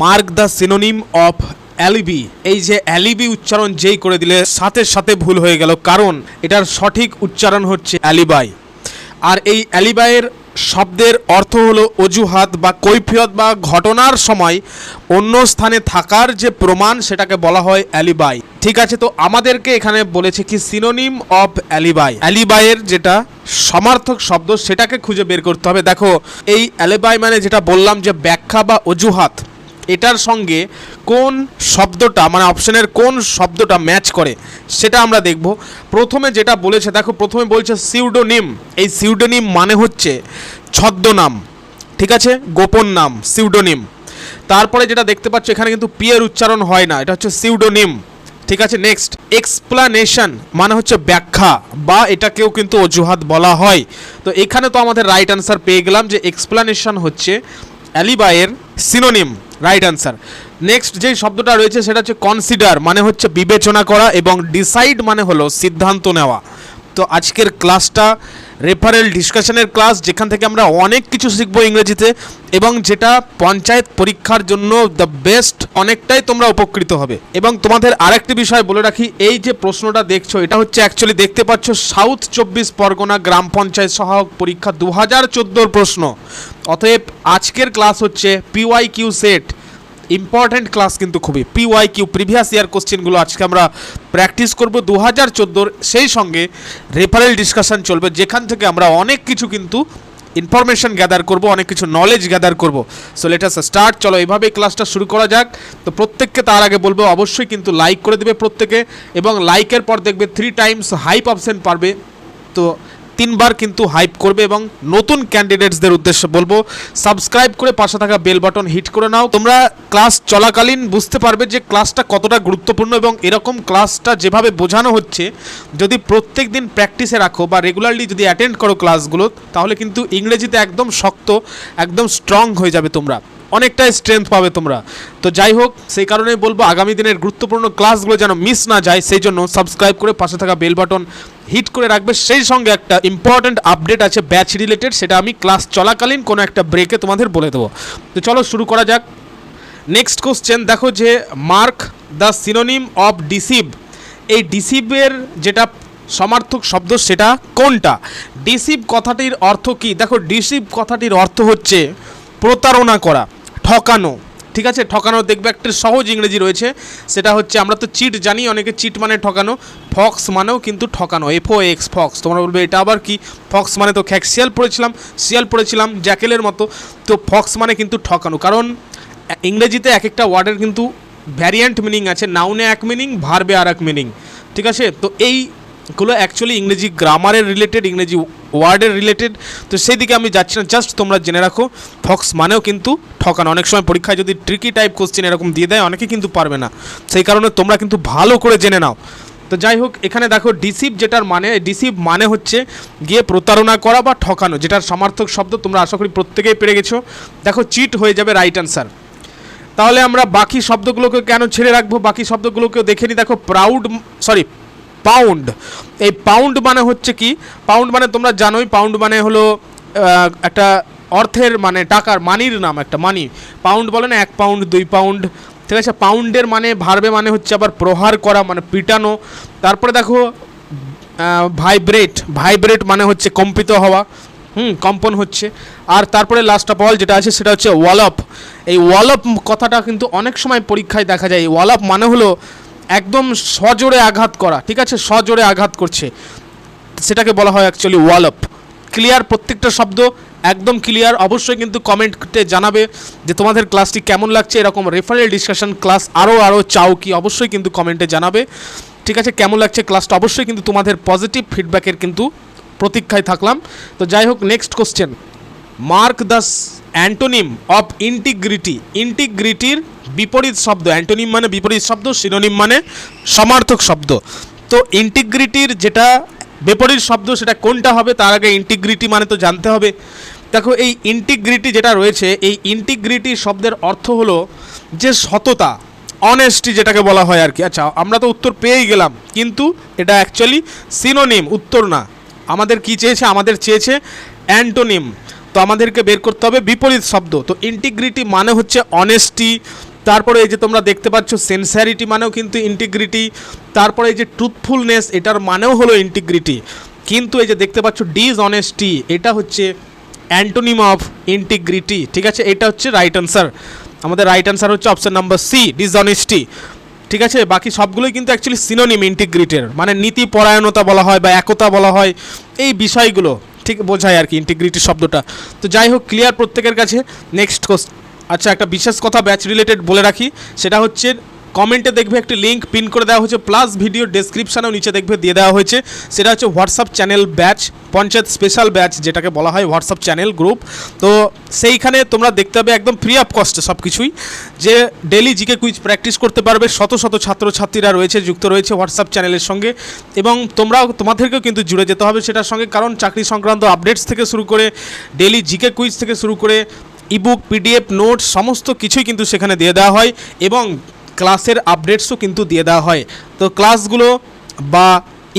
Mark the synonym of alibi. এই যে অ্যালিবি উচ্চারণ যেই করে দিলে সাথে সাথে ভুল হয়ে গেল, কারণ এটার সঠিক উচ্চারণ হচ্ছে অ্যালিবাই। আর এই অ্যালিবাইয়ের শব্দের অর্থ হলো অজুহাত বা কৈফিয়ত বা ঘটনার সময় অন্য স্থানে থাকার যে প্রমাণ, সেটাকে বলা হয় অ্যালিবাই। ঠিক আছে, তো আমাদেরকে এখানে বলেছে কি সিনোনিম অফ অ্যালিবাই, অ্যালিবাইয়ের যেটা সমার্থক শব্দ সেটাকে খুঁজে বের করতে হবে। দেখো এই অ্যালিবাই মানে যেটা বললাম যে ব্যাখ্যা বা অজুহাত, এটার সঙ্গে কোন শব্দটা মানে অপশনের কোন শব্দটা ম্যাচ করে সেটা আমরা দেখব। প্রথমে যেটা বলেছে, দেখো প্রথমে বলছে সিউডোনিম। এই সিউডোনিম মানে হচ্ছে ছদ্মনাম, ঠিক আছে, গোপন নাম, সিউডোনিম। তারপরে যেটা দেখতে পাচ্ছ এখানে কিন্তু পি এর উচ্চারণ হয় না, এটা হচ্ছে সিউডোনিম, ঠিক আছে। নেক্সট এক্সপ্লানেশন মানে হচ্ছে ব্যাখ্যা বা এটাকেও কিন্তু অজুহাত বলা হয়। তো এখানে তো আমাদের রাইট আনসার পেয়ে গেলাম যে এক্সপ্লানেশন হচ্ছে অ্যালিবাইয়ের সিনোনিম, রাইট আনসার। নেক্সট যেই শব্দটা রয়েছে সেটা হচ্ছে কনসিডার মানে হচ্ছে বিবেচনা করা, এবং ডিসাইড মানে হলো সিদ্ধান্ত নেওয়া। তো আজকের ক্লাসটা রেফারেল ডিসকাশনের ক্লাস, যেখান থেকে আমরা অনেক কিছু শিখবো ইংরেজিতে, এবং যেটা পঞ্চায়েত পরীক্ষার জন্য দ্য বেস্ট, অনেকটাই তোমরা উপকৃত হবে। এবং তোমাদের আরেকটি বিষয় বলে রাখি, এই যে প্রশ্নটা দেখছো এটা হচ্ছে অ্যাকচুয়ালি দেখতে পাচ্ছ সাউথ 24 পরগনা গ্রাম পঞ্চায়েত সহায়ক পরীক্ষা 2014 প্রশ্ন। অতএব আজকের ক্লাস হচ্ছে পিওয়াইকিউ সেট, ইম্পর্ট্যান্ট ক্লাস কিন্তু খুবই। পিওয়াইকিউ প্রিভিয়াস ইয়ার কোশ্চেনগুলো আজকে আমরা প্র্যাকটিস করব 2014, সেই সঙ্গে রেফারেল ডিসকাশন চলবে, যেখান থেকে আমরা অনেক কিছু কিন্তু ইনফরমেশন গ্যাদার করব, অনেক কিছু নলেজ গ্যাদার করব। So let us start. চলো এইভাবেই ক্লাসটা শুরু করা যাক। তো প্রত্যেককে তার আগে বলবো অবশ্যই কিন্তু লাইক করে দেবে প্রত্যেকে, এবং লাইকের পর দেখবে 3 টাইমস হাইপ অপশন পারবে, তো 3 বার কিন্তু হাইপ করবে। এবং নতুন ক্যান্ডিডেটসদের উদ্দেশ্যে বলবো সাবস্ক্রাইব করে পাশে থাকা বেল বাটন হিট করে নাও। তোমরা ক্লাস চলাকালীন বুঝতে পারবে যে ক্লাসটা কতটা গুরুত্বপূর্ণ, এবং এরকম ক্লাসটা যেভাবে বোঝানো হচ্ছে যদি প্রত্যেক দিন প্র্যাকটিসে রাখো বা রেগুলারলি যদি অ্যাটেন্ড করো ক্লাসগুলো, তাহলে কিন্তু ইংরেজিতে একদম শক্ত, একদম স্ট্রং হয়ে যাবে, তোমরা অনেকটাই স্ট্রেংথ পাবে তোমরা। তো যাই হোক, সেই কারণেই বলবো আগামী দিনের গুরুত্বপূর্ণ ক্লাসগুলো যেন মিস না যায়, সেই জন্য সাবস্ক্রাইব করে পাশে থাকা বেল বাটন হিট করে রাখবে। সেই সঙ্গে একটা ইম্পর্ট্যান্ট আপডেট আছে ব্যাচ রিলেটেড, সেটা আমি ক্লাস চলাকালীন কোনো একটা ব্রেকে তোমাদের বলে দেবো। তো চলো শুরু করা যাক। নেক্সট কোশ্চেন দেখো যে mark the synonym of deceive. এই ডিসিভের যেটা সমার্থক শব্দ সেটা কোনটা? ডিসিভ কথাটির অর্থ কি? দেখো ডিসিভ কথাটির অর্থ হচ্ছে প্রতারণা করা, ঠকানো, ঠিক আছে। ঠকানো দেখবে একটা সহজ ইংরেজি রয়েছে, সেটা হচ্ছে আমরা তো চিট জানি, অনেকে চিট মানে ঠকানো, ফক্স মানেও কিন্তু ঠকানো, FOX ফক্স। তোমরা বলবে এটা আবার কি? ফক্স মানে তো শিয়াল পড়েছিলাম জ্যাকেলের মতো, তো ফক্স মানে কিন্তু ঠকানো। কারণ ইংরেজিতে এক একটা ওয়ার্ডের কিন্তু ভ্যারিয়েন্ট মিনিং আছে, নাউনে এক মিনিং, ভার্বে আর এক মিনিং, ঠিক আছে। তো এইগুলো অ্যাকচুয়ালি ইংরেজি গ্রামারের রিলেটেড, ইংরেজি ওয়ার্ডের রিলেটেড, তো সেই দিকে আমি যাচ্ছি না, জাস্ট তোমরা জেনে রাখো ফক্স মানেও কিন্তু ঠকানো। অনেক সময় পরীক্ষায় যদি ট্রিকি টাইপ কোশ্চেন এরকম দিয়ে দেয়, অনেকে কিন্তু পারবে না, সেই কারণে তোমরা কিন্তু ভালো করে জেনে নাও। তো যাই হোক, এখানে দেখো ডিসিভ যেটার মানে, ডিসিভ মানে হচ্ছে গিয়ে প্রতারণা করা বা ঠকানো, যেটার সমার্থক শব্দ তোমরা আশা করি প্রত্যেকেই পেরে গেছো। দেখো চিট হয়ে যাবে রাইট আনসার। তাহলে আমরা বাকি শব্দগুলোকে কেন ছেড়ে রাখবো, বাকি শব্দগুলোকেও দেখে নিই। দেখো পাউন্ড। এই পাউন্ড মানে হচ্ছে কি? পাউন্ড মানে তোমরা জানোই, পাউন্ড মানে হলো একটা অর্থের মানে টাকার, মানির নাম, একটা মানি। পাউন্ড বলে না 1 পাউন্ড 2 পাউন্ড, ঠিক আছে। পাউন্ডের মানে ভার্বে মানে হচ্ছে আবার প্রহার করা, মানে পিটানো। তারপরে দেখো ভাইব্রেট মানে হচ্ছে কম্পিত হওয়া, কম্পন হচ্ছে। আর তারপরে লাস্ট অফ অল যেটা আছে সেটা হচ্ছে ওয়ালপ। এই ওয়ালপ কথাটা কিন্তু অনেক সময় পরীক্ষায় দেখা যায়। ওয়ালপ মানে হলো একদম সজোরে আঘাত করা, ঠিক আছে, সজোরে আঘাত করছে, সেটাকে বলা হয় অ্যাকচুয়ালি ওয়ালপ। ক্লিয়ার? প্রত্যেকটা শব্দ একদম ক্লিয়ার? অবশ্যই কিন্তু কমেন্টে জানাবে যে তোমাদের ক্লাসটি কেমন লাগছে। এরকম রেফারেল ডিসকাশন ক্লাস আরও চাও কি, অবশ্যই কিন্তু কমেন্টে জানাবে, ঠিক আছে। কেমন লাগছে ক্লাসটা অবশ্যই কিন্তু তোমাদের পজিটিভ ফিডব্যাকের কিন্তু প্রতীক্ষায় থাকলাম। তো যাই হোক, next question, mark the antonym of integrity. ইন্টিগ্রিটির বিপরীত শব্দ, অ্যান্টোনিম মানে বিপরীত শব্দ, সিনোনিম মানে সমার্থক শব্দ। তো ইন্টিগ্রিটির যেটা বিপরীত শব্দ সেটা কোনটা হবে, তার আগে ইন্টিগ্রিটি মানে তো জানতে হবে। দেখো এই ইন্টিগ্রিটি যেটা রয়েছে, এই ইন্টিগ্রিটি শব্দের অর্থ হলো যে সততা, অনেস্টি যেটাকে বলা হয় আর কি। আচ্ছা, আমরা তো উত্তর পেয়েই গেলাম, কিন্তু এটা অ্যাকচুয়ালি সিনোনিম, উত্তর না। আমাদের কি চেয়েছে? আমাদের চেয়েছে অ্যান্টোনিম। তো আমাদেরকে বের করতে হবে বিপরীত শব্দ। তো ইন্টিগ্রিটি মানে হচ্ছে অনেস্টি, তারপরে এই যে তোমরা দেখতে পাচ্ছ সিনসিয়ারিটি মানেও কিন্তু ইন্টিগ্রিটি, তারপরে এই যে ট্রুথফুলনেস এটার মানেও হলো ইন্টিগ্রিটি, কিন্তু এই যে দেখতে পাচ্ছ ডিসঅনেস্টি এটা হচ্ছে অ্যান্টোনিম অফ ইন্টিগ্রিটি। ঠিক আছে, এটা হচ্ছে রাইট অ্যান্সার। আমাদের রাইট অ্যান্সার হচ্ছে অপশন নাম্বার সি, ডিসঅনেস্টি। ঠিক আছে, বাকি সবগুলোই কিন্তু অ্যাকচুয়ালি সিনোনিম ইন্টিগ্রিটির, মানে নীতি পরায়ণতা বলা হয় বা একতা বলা হয়, এই বিষয়গুলো ঠিক বোঝায় আর কি ইন্টিগ্রিটি শব্দটা। তো যাই হোক, ক্লিয়ার প্রত্যেকের কাছে। Next question. আচ্ছা, একটা বিশেষ কথা ব্যাচ রিলেটেড বলে রাখি, সেটা হচ্ছে কমেন্টে দেখবে একটি লিঙ্ক পিন করে দেওয়া হয়েছে, প্লাস ভিডিও ডেসক্রিপশানেও নিচে দেখবে দিয়ে দেওয়া হয়েছে। সেটা হচ্ছে WhatsApp channel batch, panchayat special batch যেটাকে বলা হয়, হোয়াটসঅ্যাপ চ্যানেল গ্রুপ। তো সেইখানে তোমরা দেখতে পাবে একদম ফ্রি অফ কস্টে সব কিছুই, যে ডেলি জিকে কুইজ প্র্যাকটিস করতে পারবে। শত শত ছাত্রছাত্রীরা রয়েছে, যুক্ত রয়েছে হোয়াটসঅ্যাপ চ্যানেলের সঙ্গে, এবং তোমাদেরকেও কিন্তু জুড়ে যেতে হবে সেটার সঙ্গে, কারণ চাকরি সংক্রান্ত আপডেটস থেকে শুরু করে ডেলি জিকে কুইজ থেকে শুরু করে ইবুক, পিডিএফ, নোটস সমস্ত কিছুই কিন্তু সেখানে দিয়ে দেওয়া হয়, এবং ক্লাসের আপডেটসও কিন্তু দিয়ে দেওয়া হয়। তো ক্লাসগুলো বা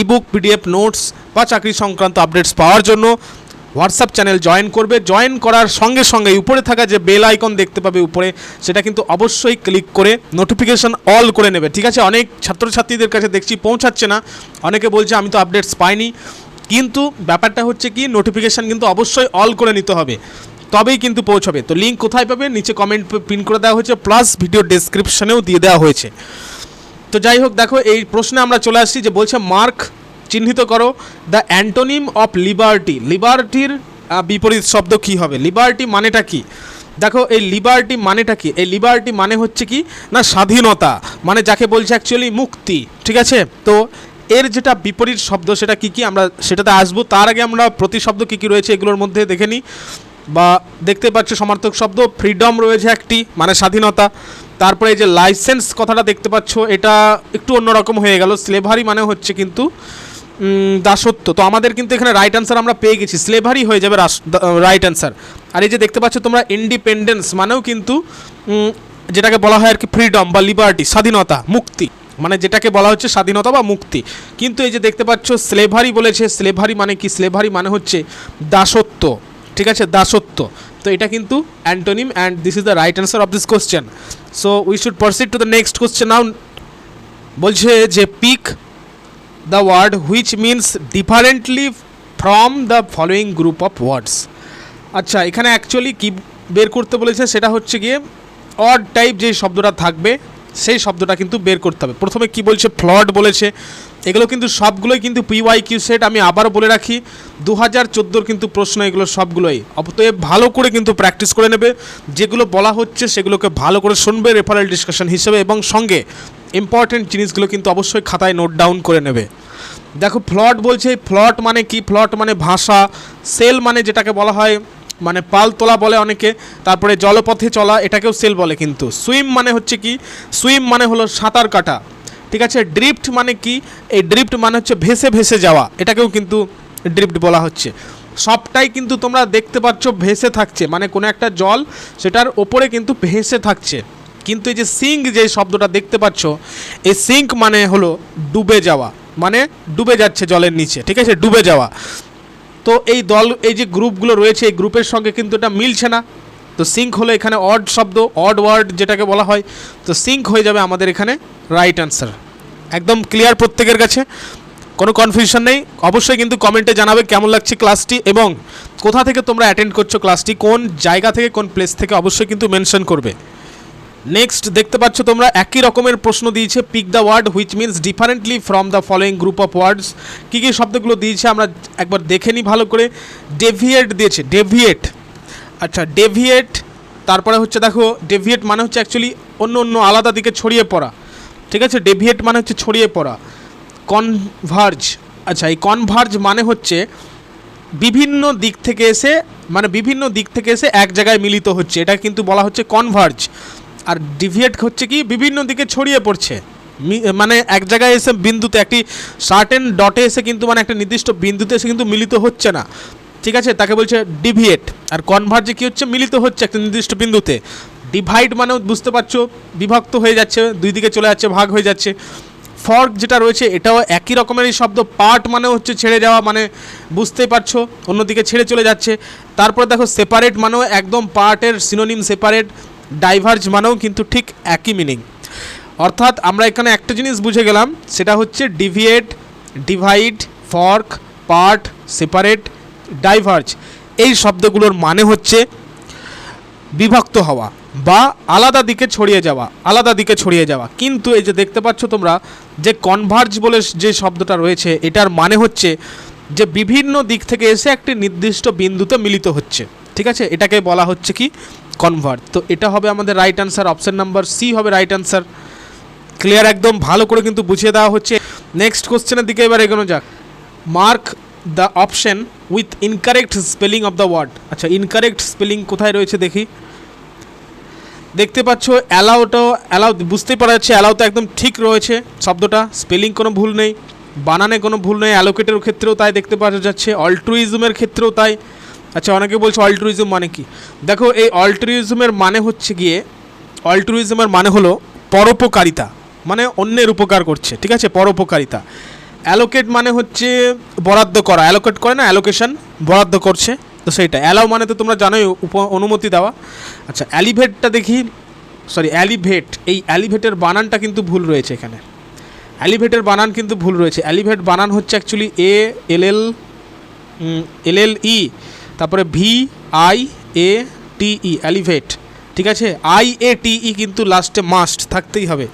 ইবুক, পিডিএফ, নোটস বা চাকরি সংক্রান্ত আপডেটস পাওয়ার জন্য হোয়াটসঅ্যাপ চ্যানেল জয়েন করবে। জয়েন করার সঙ্গে সঙ্গে উপরে থাকা যে বেল আইকন দেখতে পাবে উপরে, সেটা কিন্তু অবশ্যই ক্লিক করে নোটিফিকেশান অল করে নেবে। ঠিক আছে, অনেক ছাত্রছাত্রীদের কাছে দেখছি পৌঁছাচ্ছে না, অনেকে বলছে আমি তো আপডেটস পাইনি, কিন্তু ব্যাপারটা হচ্ছে কি, নোটিফিকেশান কিন্তু অবশ্যই অল করে নিতে হবে, তবেই কিন্তু পৌঁছাবে। তো লিঙ্ক কোথায় পাবে, নিচে কমেন্ট পিন করে দেওয়া হয়েছে, প্লাস ভিডিও ডেসক্রিপশনেও দিয়ে দেওয়া হয়েছে। তো যাই হোক, দেখো এই প্রশ্নে আমরা চলে আসছি, যে বলছে মার্ক চিহ্নিত করো দ্য অ্যান্টোনিম অফ লিবার্টি। লিবার্টির বিপরীত শব্দ কি হবে, লিবার্টি মানেটা কি? দেখো এই লিবার্টি মানেটা কি, এই লিবার্টি মানে হচ্ছে কি না স্বাধীনতা, মানে যাকে বলছে অ্যাকচুয়ালি মুক্তি। ঠিক আছে, তো এর যেটা বিপরীত শব্দ সেটা কি কি আমরা সেটাতে আসবো, তার আগে আমরা প্রতিশব্দ কী কী রয়েছে এগুলোর মধ্যে দেখে নিই। বা দেখতে পাচ্ছ সমার্থক শব্দ ফ্রিডম রয়েছে একটি, মানে স্বাধীনতা। তারপরে এই যে লাইসেন্স কথাটা দেখতে পাচ্ছ, এটা একটু অন্যরকম হয়ে গেল। স্লেভারি মানে হচ্ছে কিন্তু দাসত্ব। তো আমাদের কিন্তু এখানে রাইট অ্যান্সার আমরা পেয়ে গেছি, স্লেভারি হয়ে যাবে রাইট অ্যান্সার। আর এই যে দেখতে পাচ্ছ তোমরা ইন্ডিপেন্ডেন্স মানেও কিন্তু যেটাকে বলা হয় আর কি ফ্রিডম বা লিবার্টি, স্বাধীনতা, মুক্তি, মানে যেটাকে বলা হচ্ছে স্বাধীনতা বা মুক্তি। কিন্তু এই যে দেখতে পাচ্ছ স্লেভারি বলেছে, স্লেভারি মানে কি, স্লেভারি মানে হচ্ছে দাসত্ব। ঠিক আছে, দাসত্ব। তো এটা কিন্তু antonym, and this is the right answer of this question. So we should proceed to the next question now. বলছে যে pick the word which means differently from the following group of words. আচ্ছা, এখানে actually কী বের করতে বলেছে, সেটা হচ্ছে গিয়ে অড টাইপ যে শব্দটা থাকবে সেই শব্দটা কিন্তু বের করতে হবে। প্রথমে কি বলছে, ফ্লড বলেছে। এগুলো কিন্তু সবগুলোই কিন্তু PYQ সেট, আমি আবারও বলে রাখি 2014 কিন্তু প্রশ্ন এগুলো সবগুলোই। অতএব ভালো করে কিন্তু প্র্যাকটিস করে নেবে, যেগুলো বলা হচ্ছে সেগুলোকে ভালো করে শুনবে রেফারেল ডিসকাশন হিসেবে, এবং সঙ্গে ইম্পর্টেন্ট জিনিসগুলো কিন্তু অবশ্যই খাতায় নোট ডাউন করে নেবে। দেখো ফ্লট বলছে, ফ্লট মানে কি, ফ্লট মানে ভাষা, সেল মানে যেটাকে বলা হয় মানে পাল তোলা বলে অনেকে, তারপরে জলপথে চলা এটাকেও সেল বলে। কিন্তু সুইম মানে হচ্ছে কি, সুইম মানে হলো সাঁতার কাটা। ঠিক আছে, ড্রিফট মানে কি, এই ড্রিফট মানে হচ্ছে ভেসে ভেসে যাওয়া, এটাকেও কিন্তু ড্রিফট বলা হচ্ছে। সবটাই কিন্তু তোমরা দেখতে পাচ্ছ ভেসে থাকছে, মানে কোনো একটা জল সেটার ওপরে কিন্তু ভেসে থাকছে। কিন্তু এই যে সিঙ্ক যে শব্দটা দেখতে পাচ্ছ, এই সিঙ্ক মানে হলো ডুবে যাওয়া, মানে ডুবে যাচ্ছে জলের নিচে। ঠিক আছে, ডুবে যাওয়া। তো এই যে গ্রুপগুলো রয়েছে, এই গ্রুপের সঙ্গে কিন্তু এটা মিলছে না। তো সিঙ্ক হলো এখানে অড শব্দ, অড ওয়ার্ড যেটাকে বলা হয়। তো সিঙ্ক হয়ে যাবে আমাদের এখানে রাইট অ্যান্সার। একদম ক্লিয়ার প্রত্যেকের কাছে, কোনো কনফিউশন নেই। অবশ্যই কিন্তু কমেন্টে জানাবে কেমন লাগছে ক্লাসটি, এবং কোথা থেকে তোমরা অ্যাটেন্ড করছো ক্লাসটি, কোন জায়গা থেকে, কোন প্লেস থেকে, অবশ্যই কিন্তু মেনশন করবে। নেক্সট দেখতে পাচ্ছ তোমরা একই রকমের প্রশ্ন দিয়েছে, pick the word which means differently from the following group of words. কী কী শব্দগুলো দিয়েছে আমরা একবার দেখে নিই ভালো করে। ডেভিয়েট দিয়েছে, ডেভিয়েট। আচ্ছা, ডেভিয়েট। তারপরে হচ্ছে দেখো ডেভিয়েট মানে হচ্ছে অ্যাকচুয়ালি অন্য অন্য আলাদা দিকে ছড়িয়ে পড়া। ঠিক আছে, ডেভিয়েট মানে হচ্ছে ছড়িয়ে পড়া। কনভার্জ, আচ্ছা এই কনভার্জ মানে হচ্ছে বিভিন্ন দিক থেকে এসে, মানে বিভিন্ন দিক থেকে এসে এক জায়গায় মিলিত হচ্ছে, এটা কিন্তু বলা হচ্ছে কনভার্জ। আর ডিভিয়েট হচ্ছে কি বিভিন্ন দিকে ছড়িয়ে পড়ছে, মানে এক জায়গায় এসে বিন্দুতে, একটি সার্টেন ডটে এসে কিন্তু মানে একটা নির্দিষ্ট বিন্দুতে এসে কিন্তু মিলিত হচ্ছে না। ঠিক আছে, তাকে বলছে ডিভিয়েট। আর কনভার্জে কী হচ্ছে, মিলিত হচ্ছে একটা নির্দিষ্ট বিন্দুতে। ডিভাইড মানেও বুঝতে পারছো বিভক্ত হয়ে যাচ্ছে, দুই দিকে চলে যাচ্ছে, ভাগ হয়ে যাচ্ছে। ফর্ক যেটা রয়েছে এটাও একই রকমেরই শব্দ। পার্ট মানে হচ্ছে ছেড়ে যাওয়া, মানে বুঝতেই পারছো অন্যদিকে ছেড়ে চলে যাচ্ছে। তারপর দেখো সেপারেট মানেও একদম পার্টের সিনোনিম সেপারেট। ডাইভার্জ মানেও কিন্তু ঠিক একই মিনিং। অর্থাৎ আমরা এখানে একটা জিনিস বুঝে গেলাম, সেটা হচ্ছে deviate, divide, fork, part, separate, diverge এই শব্দগুলোর মানে হচ্ছে বিভক্ত হওয়া বা আলাদা দিকে ছড়িয়ে যাওয়া, আলাদা দিকে ছড়িয়ে যাওয়া। কিন্তু এই যে দেখতে পাচ্ছ তোমরা যে কনভার্জ বলে যে শব্দটা রয়েছে, এটার মানে হচ্ছে যে বিভিন্ন দিক থেকে এসে একটি নির্দিষ্ট বিন্দুতে মিলিত হচ্ছে। ঠিক আছে, এটাকে বলা হচ্ছে কি কনভার্ট। তো এটা হবে আমাদের right answer, option number C হবে রাইট অ্যান্সার। ক্লিয়ার, একদম ভালো করে কিন্তু বুঝিয়ে দেওয়া হচ্ছে। নেক্সট কোশ্চেনের দিকে এবার এগোনো যাক। Mark the option with incorrect spelling of the word. আচ্ছা, ইনকারেক্ট স্পেলিং কোথায় রয়েছে দেখি। দেখতে পাচ্ছ অ্যালাউটাও, অ্যালাউ বুঝতেই পারা যাচ্ছে অ্যালাউ তো একদম ঠিক রয়েছে শব্দটা, স্পেলিং কোনো ভুল নেই, বানানে কোনো ভুল নেই। অ্যালোকেটের ক্ষেত্রেও তাই দেখতে পাওয়া যাচ্ছে, অল্ট্রুইজমের ক্ষেত্রেও তাই। আচ্ছা, অনেকে বলছে অল্ট্রুইজম মানে কি। দেখো এই অল্ট্রুইজমের মানে হচ্ছে গিয়ে, অল্ট্রুইজমের মানে হলো পরোপকারিতা, মানে অন্যের উপকার করছে। ঠিক আছে, পরোপকারিতা। অ্যালোকেট মানে হচ্ছে বরাদ্দ করা, অ্যালোকেট করে না, অ্যালোকেশন, বরাদ্দ করছে, তো সেইটা। অ্যালাউ মানে তো তোমরা জানোই অনুমতি দেওয়া। আচ্ছা, অ্যালিভেটটা দেখি, সরি অ্যালিভেট, এই অ্যালিভেটের বানানটা কিন্তু ভুল রয়েছে এখানে। অ্যালিভেটের বানান কিন্তু ভুল রয়েছে। অ্যালিভেট বানান হচ্ছে অ্যাকচুয়ালি ALLE, তারপরে VIATE, অ্যালিভেট। ঠিক আছে, IATE কিন্তু লাস্টে মাস্ট থাকতেই হবে।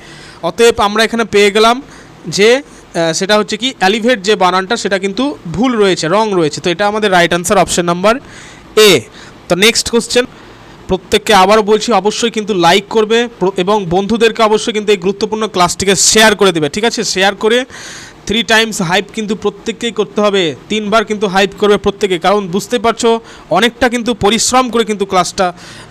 অতএব আমরা এখানে পেয়ে গেলাম যে সেটা হচ্ছে কি অ্যালিভেট যে বানানটা সেটা কিন্তু ভুল রয়েছে, রং রয়েছে। তো এটা আমাদের রাইট অ্যান্সার, অপশন নাম্বার এ। তো নেক্সট কোশ্চেন, প্রত্যেককে আবারও বলছি অবশ্যই কিন্তু লাইক করবে এবং বন্ধুদেরকে অবশ্যই কিন্তু এই গুরুত্বপূর্ণ ক্লাসটিকে শেয়ার করে দেবে। ঠিক আছে, শেয়ার করে 3 টাইমস হাইপ কিন্তু প্রত্যেককেই করতে হবে, 3 বার কিন্তু হাইপ করবে প্রত্যেকে। কারণ বুঝতে পারছো অনেকটা কিন্তু পরিশ্রম করে কিন্তু ক্লাসটা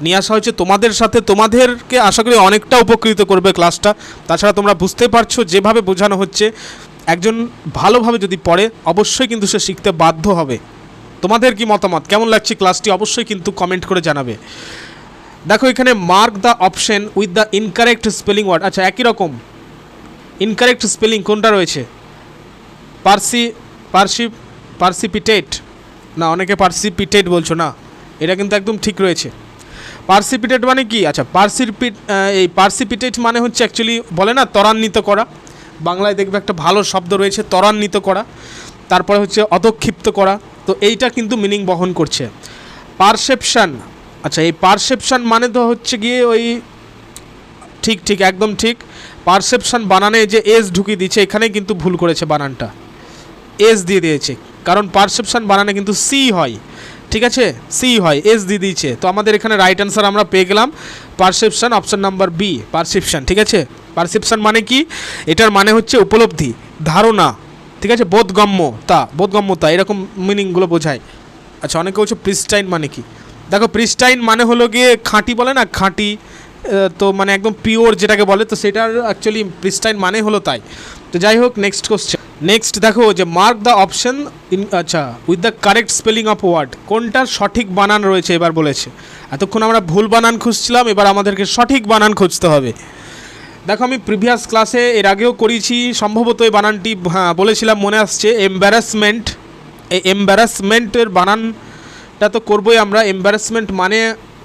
নিয়ে আসা হয়েছে তোমাদের সাথে, তোমাদেরকে আশা করি অনেকটা উপকৃত করবে ক্লাসটা। তাছাড়া তোমরা বুঝতে পারছো যেভাবে বোঝানো হচ্ছে, একজন ভালোভাবে যদি পড়ে অবশ্যই কিন্তু সে শিখতে বাধ্য হবে। তোমাদের কি মতামত, কেমন লাগছে ক্লাসটি অবশ্যই কিন্তু কমেন্ট করে জানাবে। দেখো এখানে mark the option with the incorrect spelling word. আচ্ছা, একই রকম ইনকারেক্ট স্পেলিং কোনটা রয়েছে? পার্সিপিটেট না, অনেকে পার্সিপিটেট বলছো না, এটা কিন্তু একদম ঠিক রয়েছে। পার্সিপিটেট মানে কি? আচ্ছা, এই পার্সিপিটেট মানে হচ্ছে অ্যাকচুয়ালি বলে না ত্বরান্বিত করা, বাংলায় দেখবে একটা ভালো শব্দ রয়েছে ত্বরান্বিত করা, তারপরে হচ্ছে অধক্ষিপ্ত করা। তো এইটা কিন্তু মিনিং বহন করছে। পারসেপশান, আচ্ছা এই পারসেপশান মানে তো হচ্ছে গিয়ে ওই ঠিক একদম ঠিক। পারসেপশান বানানে যে এস ঢুকিয়ে দিচ্ছে, এখানে কিন্তু ভুল করেছে, বানানটা এস দিয়ে দিয়েছে, কারণ পারসেপশান বানানে কিন্তু সি হয়। ঠিক আছে, সি হয়, এস দিয়ে দিয়েছে। তো আমাদের এখানে রাইট অ্যান্সার আমরা পেয়ে গেলাম perception, option number B, perception. ঠিক আছে, পারসেপশান মানে কি? এটার মানে হচ্ছে উপলব্ধি, ধারণা। ঠিক আছে, বোধগম্যতা এরকম মিনিংগুলো বোঝায়। আচ্ছা, অনেকে বলছে প্রিস্টাইন মানে কি? দেখো প্রিস্টাইন মানে হলো গিয়ে খাঁটি, বলে না খাঁটি, তো মানে একদম পিওর যেটাকে বলে, তো সেটার অ্যাকচুয়ালি প্রিস্টাইন মানে হলো তাই। তো যাই হোক, নেক্সট কোশ্চেন। নেক্সট দেখো যে মার্ক দ্য অপশন আচ্ছা with the correct spelling of word, কোনটার সঠিক বানান রয়েছে এবার বলেছে। এতক্ষণ আমরা ভুল বানান খুঁজছিলাম, এবার আমাদেরকে সঠিক বানান খুঁজতে হবে। দেখো আমি প্রিভিয়াস ক্লাসে এর আগেও করেছি, সম্ভবত এই বানানটি বলেছিলাম, মনে আসছে এম্বারাসমেন্ট। এই এম্বারাসমেন্টের বানানটা তো করবোই আমরা। এম্বারাসমেন্ট মানে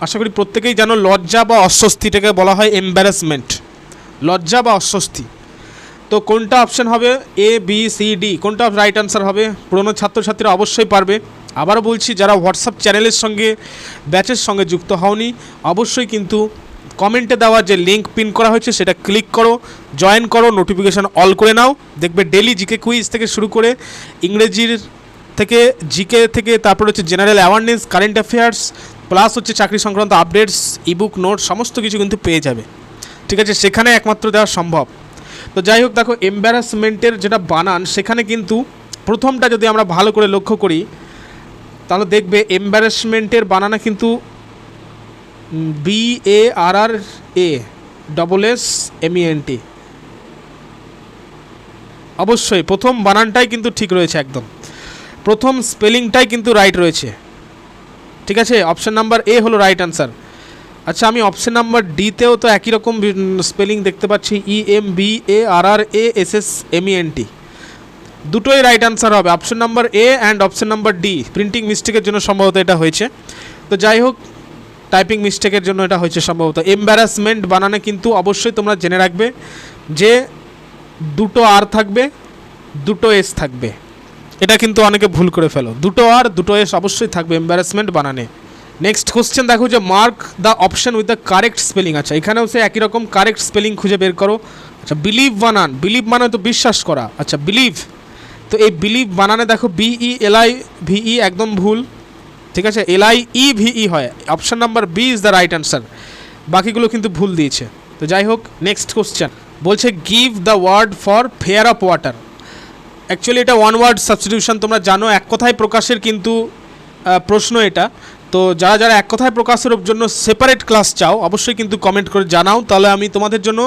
আশা করি প্রত্যেকেই জানো, লজ্জা বা অস্বস্তিটাকে বলা হয় এম্বারাসমেন্ট, লজ্জা বা অস্বস্তি। তো কোনটা অপশন হবে? A B C D, কোনটা রাইট অ্যান্সার হবে? পুরনো ছাত্রছাত্রীরা অবশ্যই পারবে। আবারও বলছি, যারা হোয়াটসঅ্যাপ চ্যানেলের সঙ্গে ব্যাচের সঙ্গে যুক্ত হওনি, অবশ্যই কিন্তু কমেন্টে দেওয়া যে লিঙ্ক পিন করা হয়েছে সেটা ক্লিক করো, জয়েন করো, নোটিফিকেশান অল করে নাও। দেখবে ডেলি জিকে কুইজ থেকে শুরু করে ইংরেজির থেকে, জিকে থেকে, তারপর হচ্ছে general awareness, current affairs, plus হচ্ছে চাকরি সংক্রান্ত আপডেটস, ইবুক, নোট সমস্ত কিছু কিন্তু পেয়ে যাবে। ঠিক আছে, সেখানে একমাত্র দেওয়া সম্ভব। তো যাই হোক, দেখো এম্বারাসমেন্টের যেটা বানান, সেখানে কিন্তু প্রথমটা যদি আমরা ভালো করে লক্ষ্য করি, তাহলে দেখবে এম্বারাসমেন্টের বানানা কিন্তু BARRASSMENT। অবশ্যই প্রথম বানানটাই কিন্তু ঠিক রয়েছে, একদম প্রথম স্পেলিংটাই কিন্তু রাইট রয়েছে। ঠিক আছে, অপশন নাম্বার এ হলো রাইট অ্যান্সার। আচ্ছা, আমি অপশন নাম্বার ডিতেও তো একই রকম স্পেলিং দেখতে পাচ্ছি, EMBARRASSMENT। দুটোই রাইট আনসার হবে, option number A and option number D. Printing মিস্টেকের জন্য সম্ভবত এটা হয়েছে। তো যাই হোক, টাইপিং মিস্টেকের জন্য এটা হয়েছে সম্ভবত। এম্বারাসমেন্ট বানানে কিন্তু অবশ্যই তোমরা জেনে রাখবে যে দুটো আর থাকবে, দুটো এস থাকবে। এটা কিন্তু অনেকে ভুল করে ফেলো, দুটো আর দুটো এস অবশ্যই থাকবে এম্বারাসমেন্ট বানানে। নেক্সট কোশ্চেন দেখো যে mark the option with the correct spelling. আচ্ছা, এখানেও সে একই রকম কারেক্ট স্পেলিং খুঁজে বের করো। আচ্ছা, বিলিভ বানান, বিলিভ মানে তো বিশ্বাস করা। আচ্ছা, বিলিভ, তো এই বিলিভ বানানে দেখো BELIVE একদম ভুল, ঠিক আছে, LIEVE হয়। Option number B is the right answer, বাকিগুলো কিন্তু ভুল দিয়েছে। তো যাই হোক, নেক্সট কোশ্চেন বলছে give the word for fear of water. Actually এটা ওয়ান ওয়ার্ড সাবস্টিটিউশন, তোমরা জানো এক কথায় প্রকাশের কিন্তু প্রশ্ন এটা। তো যারা যারা এক কথায় প্রকাশের জন্য সেপারেট ক্লাস চাও অবশ্যই কিন্তু কমেন্ট করে জানাও, তাহলে আমি তোমাদের জন্য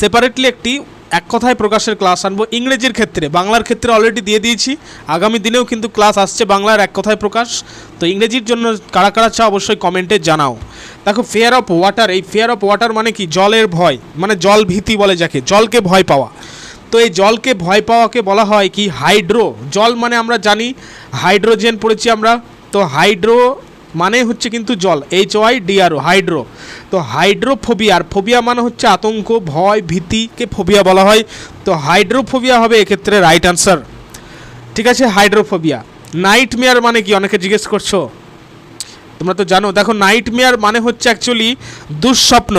সেপারেটলি একটি এক কথায় প্রকাশের ক্লাস আনবো। ইংরেজির ক্ষেত্রে, বাংলার ক্ষেত্রে অলরেডি দিয়ে দিয়েছি, আগামী দিনেও কিন্তু ক্লাস আসছে বাংলার এক কথায় প্রকাশ। তো ইংরেজির জন্য কারা কারা চাও অবশ্যই কমেন্টে জানাও। দেখো, ফিয়ার অফ ওয়াটার, এই ফিয়ার অফ ওয়াটার মানে কি? জলের ভয়, মানে জল ভীতি বলে যাকে, জলকে ভয় পাওয়া। তো এই জলকে ভয় পাওয়াকে বলা হয় কি? হাইড্রো। জল মানে আমরা জানি হাইড্রোজেন পড়েছি আমরা, তো হাইড্রো মানে হচ্ছে কিন্তু জল, HYDRO, হাইড্রো। তো হাইড্রোফোবিয়া, আর ফোবিয়া মানে হচ্ছে আতঙ্ক, ভয়, ভীতিকে ফোবিয়া বলা হয়। তো হাইড্রোফোবিয়া হবে এক্ষেত্রে রাইট আনসার, ঠিক আছে, হাইড্রোফোবিয়া। নাইটমেয়ার মানে কি? অনেকে জিজ্ঞেস করছো, তোমরা তো জানো। দেখো, নাইটমেয়ার মানে হচ্ছে অ্যাকচুয়ালি দুঃস্বপ্ন,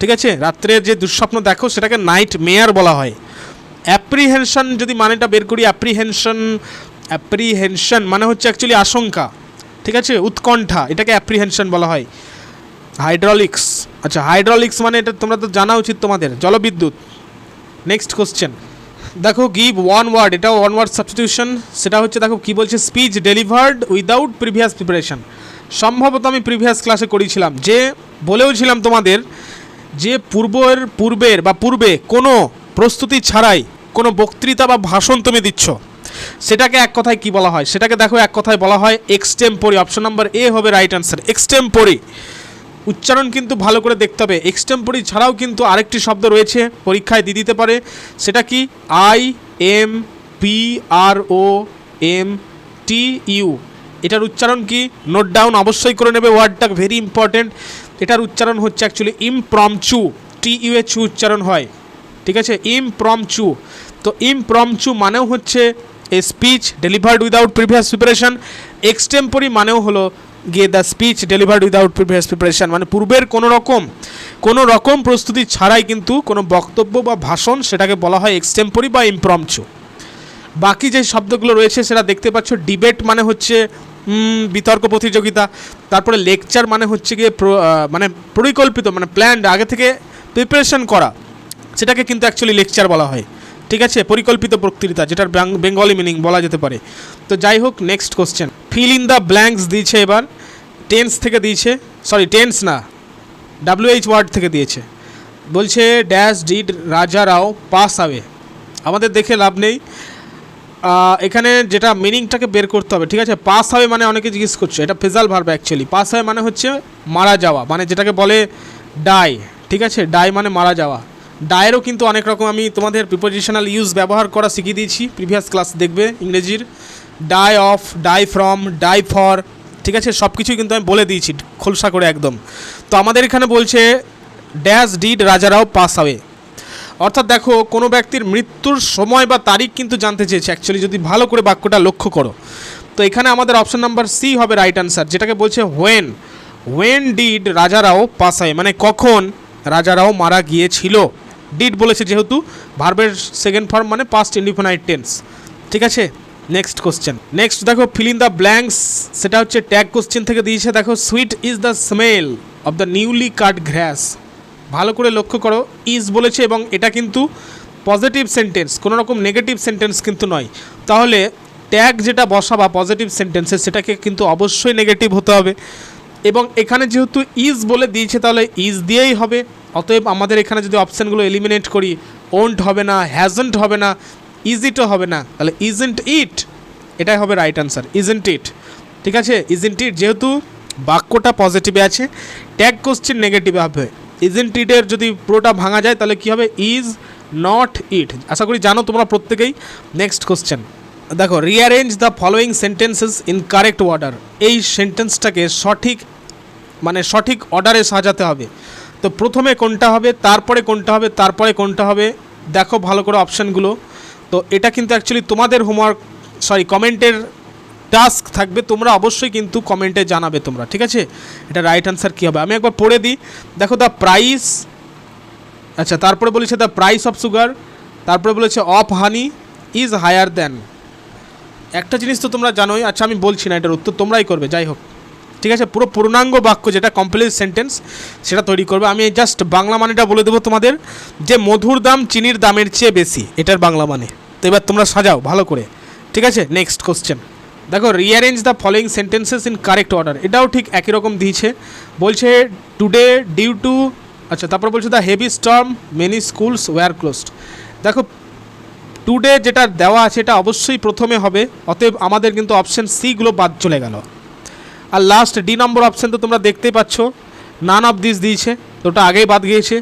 ঠিক আছে, রাত্রে যে দুঃস্বপ্ন দেখো সেটাকে নাইটমেয়ার বলা হয়। অ্যাপ্রিহেনশন যদি মানেটা বের করি, অ্যাপ্রিহেনশন মানে হচ্ছে অ্যাকচুয়ালি আশঙ্কা, ঠিক আছে, উৎকণ্ঠা, এটাকে অ্যাপ্রিহেনশন বলা হয়। হাইড্রোলিক্স, আচ্ছা, হাইড্রোলিক্স মানে এটা তোমরা তো জানা উচিত তোমাদের, জলবিদ্যুৎ। নেক্সট কোশ্চেন দেখো, গিভ ওয়ান ওয়ার্ড, এটাও ওয়ান ওয়ার্ড সাবস্টিটিউশন। সেটা হচ্ছে, দেখো কি বলছে, speech delivered without previous preparation. সম্ভবত আমি প্রিভিয়াস ক্লাসে করেছিলাম, যে বলেওছিলাম তোমাদের যে পূর্বে কোনো প্রস্তুতি ছাড়াই কোনো বক্তৃতা বা ভাষণ তুমি দিচ্ছ, সেটাকে এক কথায় কি বলা হয়? সেটাকে দেখো এক কথায় বলা হয় এক্সটেম্পোরি। অপশন নাম্বার এ হবে রাইট আনসার, এক্সটেম্পোরি। উচ্চারণ কিন্তু ভালো করে দেখতে হবে। এক্সটেম্পোরি ছাড়াও কিন্তু আরেকটি শব্দ রয়েছে, পরীক্ষায় দিয়ে দিতে পারে, সেটা কি? IMPROMTU। এটার উচ্চারণ কি? নোট ডাউন অবশ্যই করে নেবে, ওয়ার্ডটা ভেরি ইম্পর্টেন্ট। এটার উচ্চারণ হচ্ছে অ্যাকচুয়ালি ইমপ্রম্পচু, TUHU উচ্চারণ হয়, ঠিক আছে, ইমপ্রম্পচু। তো ইমপ্রম্পচু মানেও হচ্ছে a speech delivered without previous preparation. Extempore মানেও হলো গিয়ে the speech delivered without previous preparation, মানে পূর্বের কোনো রকম প্রস্তুতি ছাড়াই কিন্তু কোনো বক্তব্য বা ভাষণ, সেটাকে বলা হয় এক্সটেম্পোরি বা ইমপ্রম্পচু। বাকি যে শব্দগুলো রয়েছে সেটা দেখতে পাচ্ছ। ডিবেট মানে হচ্ছে বিতর্ক প্রতিযোগিতা। তারপরে লেকচার মানে হচ্ছে গিয়ে মানে পরিকল্পিত, মানে প্ল্যান্ড, আগে থেকে প্রিপারেশন করা, সেটাকে কিন্তু অ্যাকচুয়ালি লেকচার বলা হয়, ঠিক আছে, পরিকল্পিত বক্তৃতা, যেটার বেঙ্গলি মিনিং বলা যেতে পারে। তো যাই হোক, next question, fill in the blanks দিয়েছে, এবার টেন্স থেকে দিয়েছে, সরি টেন্স না, WH ওয়ার্ড থেকে দিয়েছে। বলছে ড্যাশ ডিড রাজা রাও পাস আওয়ে। আমাদের দেখে লাভ নেই, এখানে যেটা মিনিংটাকে বের করতে হবে, ঠিক আছে। পাস আওয়ে মানে অনেকে জিজ্ঞেস করছে, এটা phrasal verb actually. Pass away মানে হচ্ছে মারা যাওয়া, মানে যেটাকে বলে ডাই, ঠিক আছে, ডাই মানে মারা যাওয়া। ডায়েরও কিন্তু অনেক রকম আমি তোমাদের প্রিপোজিশনাল ইউজ ব্যবহার করা শিখিয়ে দিয়েছি, প্রিভিয়াস ক্লাস দেখবে ইংরেজির। Die of, die from, die for, ঠিক আছে, সব কিছুই কিন্তু আমি বলে দিয়েছি খোলসা করে একদম। তো আমাদের এখানে বলছে ড্যাশ ডিড রাজারাও পাস আওয়ে, অর্থাৎ দেখো কোনো ব্যক্তির মৃত্যুর সময় বা তারিখ কিন্তু জানতে চেয়েছে অ্যাকচুয়ালি, যদি ভালো করে বাক্যটা লক্ষ্য করো। তো এখানে আমাদের অপশন নাম্বার সি হবে রাইট আনসার, যেটাকে বলছে when did Rajarao pass away, মানে কখন রাজারাও মারা গিয়েছিল। ডিড বলেছে যেহেতু, ভার্বের সেকেন্ড ফর্ম মানে পাস্ট ইনডিফিনাইট টেন্স, ঠিক আছে। নেক্সট কোশ্চেন, নেক্সট দেখো ফিল ইন দ্য ব্ল্যাঙ্কস, সেটা হচ্ছে ট্যাগ কোশ্চেন থেকে দিয়েছে। দেখো, sweet is the smell of the newly cut grass. ভালো করে লক্ষ্য করো, ইজ বলেছে এবং এটা কিন্তু পজিটিভ সেন্টেন্স, কোনো রকম নেগেটিভ সেন্টেন্স কিন্তু নয়। তাহলে ট্যাগ যেটা বসাবা পজিটিভ সেন্টেন্সে, সেটাকে কিন্তু অবশ্যই নেগেটিভ হতে হবে। এবং এখানে যেহেতু ইজ বলে দিয়েছে, তাহলে ইজ দিয়েই হবে। অতএব আমাদের এখানে যদি অপশানগুলো এলিমিনেট করি, ওন্ট হবে না, হ্যাজন্ট হবে না, ইজ ইটও হবে না, তাহলে ইজন্ট ইট, এটাই হবে রাইট আনসার, ইজন্ট ইট, ঠিক আছে। ইজন্ট ইট, যেহেতু বাক্যটা পজিটিভে আছে, ট্যাগ কোশ্চেন নেগেটিভ হবে। ইজন্ট ইটের যদি পুরোটা ভাঙা যায় তাহলে কী হবে, ইজ নট ইট। আশা করি জানো তোমরা প্রত্যেকেই। নেক্সট কোশ্চেন দেখো, rearrange the following sentences in correct order. এই সেন্টেন্সটাকে সঠিক অর্ডারে সাজাতে হবে। তো প্রথমে কোনটা হবে, তারপরে কোনটা হবে, তারপরে কোনটা হবে, দেখো ভালো করে অপশানগুলো। তো এটা কিন্তু অ্যাকচুয়ালি তোমাদের কমেন্টের টাস্ক থাকবে, তোমরা অবশ্যই কিন্তু কমেন্টে জানাবে তোমরা, ঠিক আছে। এটা রাইট অ্যান্সার কী হবে আমি একবার পড়ে দিই। দেখো দ্য প্রাইস, আচ্ছা তারপরে বলেছে দ্য প্রাইস অফ সুগার, তারপরে বলেছে of honey is higher than. একটা জিনিস তো তোমরা জানোই, আচ্ছা আমি বলছি না, এটার উত্তর তোমরাই করবে, যাই হোক, ঠিক আছে। পুরো পূর্ণাঙ্গ বাক্য যেটা কমপ্লিট সেন্টেন্স সেটা তৈরি করবে। আমি জাস্ট বাংলা মানেটা বলে দেবো তোমাদের, যে মধুর দাম চিনির দামের চেয়ে বেশি, এটার বাংলা মানে। তো এবার তোমরা সাজাও ভালো করে, ঠিক আছে। নেক্সট কোশ্চেন দেখো, rearrange the following sentences in correct order. এটাও ঠিক একই রকম দিয়েছে, বলছে টুডে ডিউ টু, আচ্ছা তারপর বলছে the heavy storm many schools were closed. দেখো টুডে যেটা দেওয়া আছে এটা অবশ্যই প্রথমে হবে, অতএব আমাদের কিন্তু অপশান সিগুলো বাদ চলে গেল। আর লাস্ট ডি নম্বর অপশান তো তোমরা দেখতেই পাচ্ছ, নান অফ দিস দিয়েছে, তো ওটা আগেই বাদ গিয়েছে,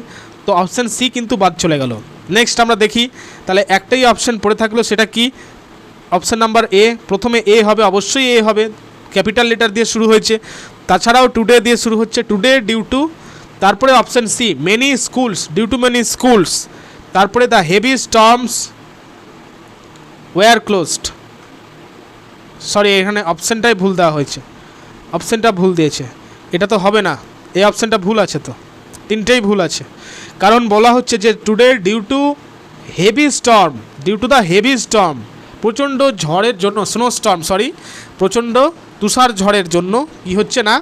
তো অপশান সি কিন্তু বাদ চলে গেল। নেক্সট আমরা দেখি, তাহলে একটাই অপশান পড়ে থাকলো, সেটা কি, অপশান নাম্বার এ। প্রথমে এ হবে, অবশ্যই এ হবে, ক্যাপিটাল লেটার দিয়ে শুরু হয়েছে, তাছাড়াও টুডে দিয়ে শুরু হচ্ছে, টুডে ডিউ টু, তারপরে option C many schools, due to many schools, তারপরে the heavy storms were closed. Sorry, এখানে অপশানটাই ভুল দেওয়া হয়েছে, অপশানটা ভুল দিয়েছে, এটা তো হবে না, এই অপশানটা ভুল আছে, তো তিনটেই ভুল আছে। কারণ বলা হচ্ছে যে today due to heavy storm, due to the heavy storm, প্রচণ্ড ঝড়ের জন্য, স্নোস্টর্ম সরি, প্রচণ্ড তুষার ঝড়ের জন্য কি হচ্ছে না,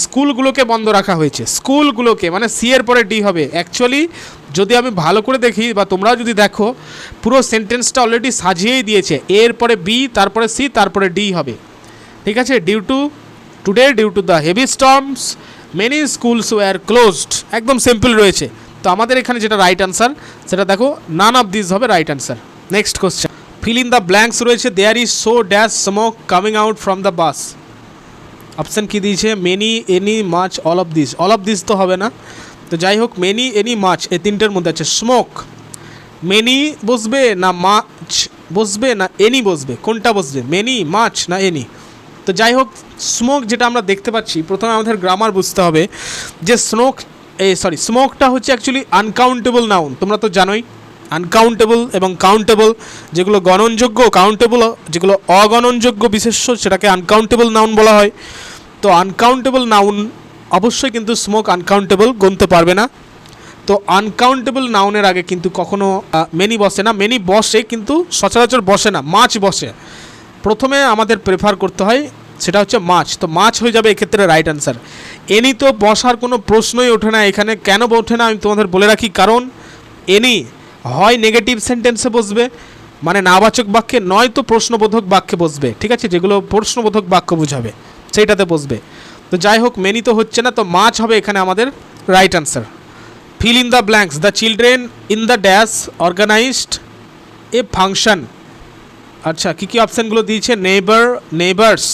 স্কুলগুলোকে বন্ধ রাখা হয়েছে। স্কুলগুলোকে মানে সি এর পরে ডি হবে। অ্যাকচুয়ালি যদি আমি ভালো করে দেখি বা তোমরাও যদি দেখো, পুরো সেন্টেন্সটা অলরেডি সাজিয়েই দিয়েছে, এর পরে বি, তারপরে সি, তারপরে ডি হবে, ঠিক আছে। Due to today due to the heavy storms many schools were closed, একদম সিম্পল রয়েছে। তো আমাদের এখানে যেটা রাইট অ্যান্সার সেটা দেখো, নান অফ দিস হবে right answer. Next question, fill in the blanks রয়েছে, there is so dash smoke coming out from the bus. Option কী দিয়েছে, many, any, much, all of this. All of this তো হবে না, তো যাই হোক মেনি, এনি, মাচ এই তিনটের মধ্যে আছে। স্মোক, মেনি বসবে না মাচ বসবে না এনি বসবে, কোনটা বসবে, মেনি, মাচ না এনি? তো যাই হোক, স্মোক যেটা আমরা দেখতে পাচ্ছি, প্রথমে আমাদের গ্রামার বুঝতে হবে যে স্মোকটা হচ্ছে অ্যাকচুয়ালি আনকাউন্টেবল নাউন, তোমরা তো জানোই। আনকাউন্টেবল এবং কাউন্টেবল, যেগুলো গণনযোগ্য, কাউন্টেবল যেগুলো অগণনযোগ্য বিশেষ্য, সেটাকে আনকাউন্টেবল নাউন বলা হয়। তো আনকাউন্টেবল নাউন অবশ্যই কিন্তু স্মোক আনকাউন্টেবল গণতে পারবে না। তো আনকাউন্টেবল নাউনের আগে কিন্তু কখনো মেনি বসে না, মেনি বসে কিন্তু সচরাচর বসে না, মাছ বসে। প্রথমে আমাদের প্রেফার করতে হয় সেটা হচ্ছে মাছ, তো মাছ হয়ে যাবে এক্ষেত্রে রাইট অ্যান্সার। এনি তো বসার কোনো প্রশ্নই ওঠে না এখানে। কেন ওঠে না আমি তোমাদের বলে রাখি, কারণ এনি হয় নেগেটিভ সেন্টেন্সে বসবে মানে নাবাচক বাক্যে, নয়তো প্রশ্নবোধক বাক্যে বসবে, ঠিক আছে, যেগুলো প্রশ্নবোধক বাক্য বোঝাবে সেইটাতে বসবে। তো যাই হোক মেনি তো হচ্ছে না, তো মাছ হবে এখানে আমাদের right answer. Fill in the blanks, the children in the dash organised a function. আচ্ছা কী কী অপশানগুলো দিয়েছে, নেইবার্স,